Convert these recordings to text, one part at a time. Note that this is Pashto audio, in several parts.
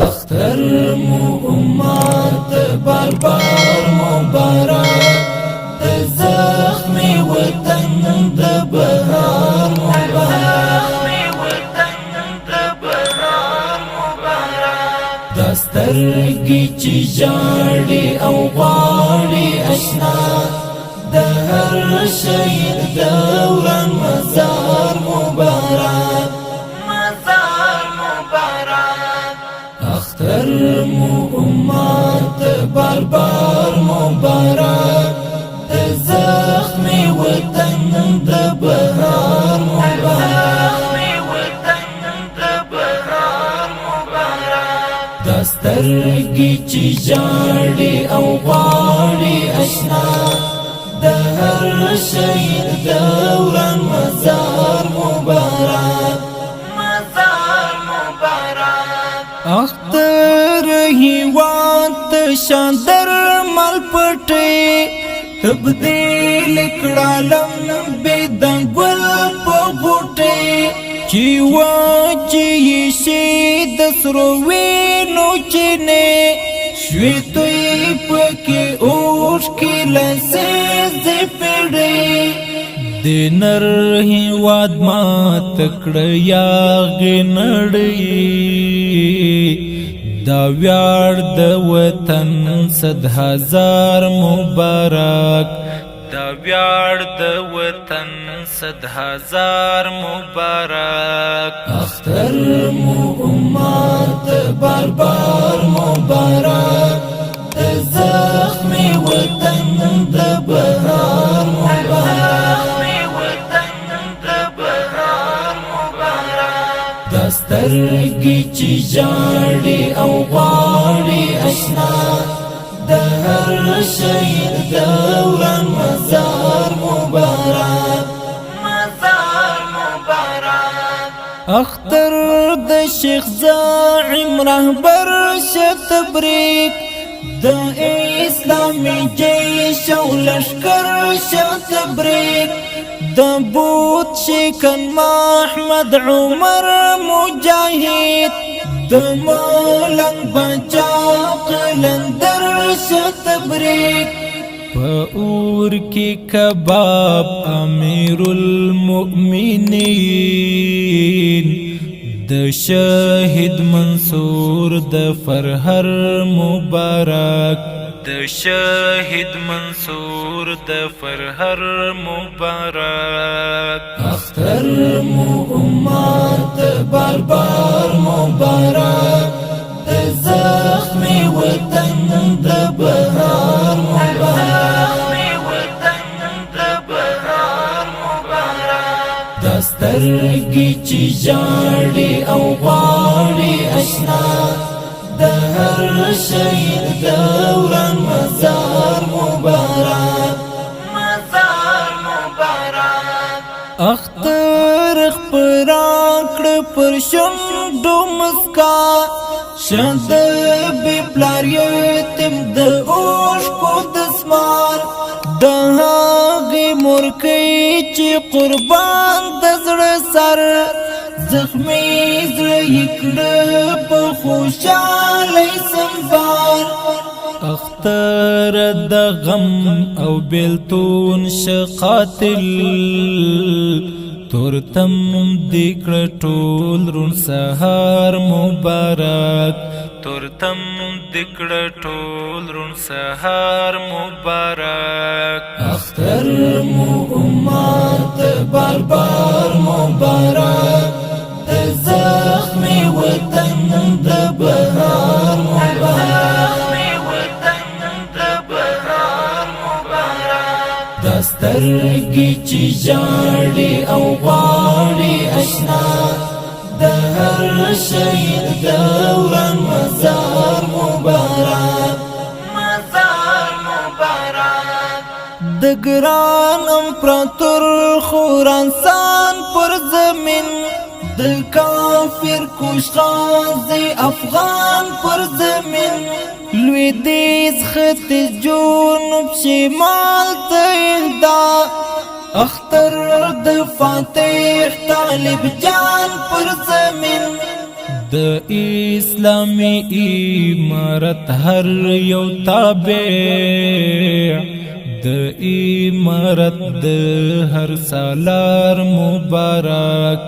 اختر مو امت بار بار مبارک د زخمی وطن د بهار مبارک دسترګي چې جاړي او غاړي اشنا د هر شهید دوران مزار مبارک اختر مو امت بار بار مبارک د زخمی وطن د بهار مبارک دسترګي چې جاړي او غاړي اشنا د هر شهید دوران مزار مبارک اختر هیواد شاندر مل پټي تبدیل کړهلم بيدنګل په بوټي چې واچي شي د سرو وینو چینه شوي پکې اوش کې لسه زپړي دینر هیواد ما تکړه یا غنړي دا ویار د وطن 100,000 مبارک دا ویار د وطن 100,000 مبارک اختر مو امت بار بار مبارک د زخمی وطن د بهار مبارک دسترګي چې جاړي او غاړي اشنا د هر شهید دوران مزار مبارک اختر د شیخ زاعم رهبر شتبریک د اسلامي جيش او لشکر شتبریک د بوت شیکن محمد عمر مجاهد د مولنګ بچا قلندر شتبریک پاور کی کباب امیر المؤمنین د شهید منصور د فرهر مبارک د شهید منصور د فرهر مبارک اختر مو امت بار بار مبارک د زخمی وطن د بهار مبارک دسترګي چې جاړي او غاړي اشنا د هر شهید دوران مزار مبارک اختر خپراکړ پر شونډو مسکا شند بی پلار یتیم د اوښکو دسمال د هغې مورکۍ چې قربان د زړه سر زخمی زړه یې کړه په خوشحالۍ سنبال اختر د غم او بیلتون شقاتل تورتم دکړه ټول رون سهار مبارک تورتم دکړه ټول رون سهار مبارک اختر مو امت بار بار مبارک د زخمی وطن د بهار مبارک دسترګي چې جاړي او غاړي اشنا د هر شهید دوران مزار مبارک د ګران امپراتور خراسان پر زمین د کافر کوشغازي افغان پر زمین لویدیځ ختیځ جنوب شمال ته اهدا اختر د فاتح طالب جان پر زمین د اسلامی امارت هر یو تابع د امارت د هر سالار مبارک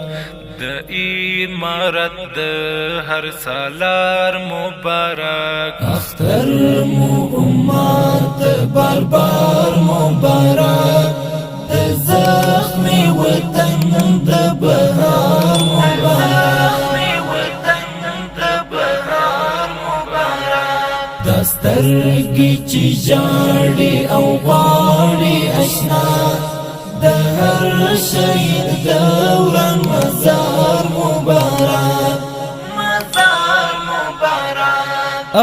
د امارت د هر سالار مبارک اختر مو امت بار بار مبارک د زخمی وطن د بهار مبارک دسترگی چی جاڑی او غاڑی اشنا دا هر شہید دوران مزار مبارک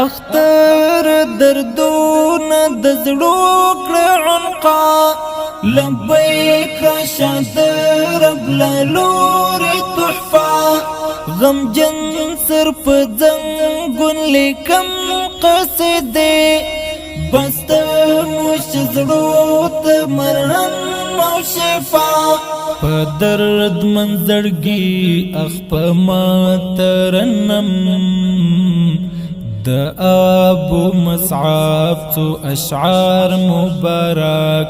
اختر دردون دزلوک عنقا لبیک رشاد رب للوری تحفا غم جن سر پا زنگون لیکم قصدی بست مشزروت مرہم و شفا پا درد منزرگی اخپا ما ترنم دا ابو مصعب تو اشعار مبارک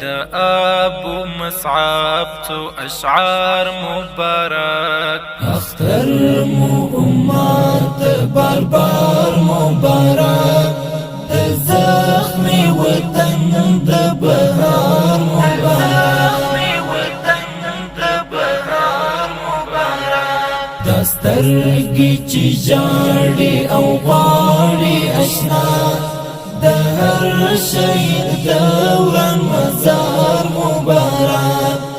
دا ابو مصعب تو اشعار مبارک اختر مو امت بار بار مبارک دا زخمی وطن دا بهار مبارک دسترگی چی جاڑی او غاڑی اشنا دا هر شہید دوران مزار مبارک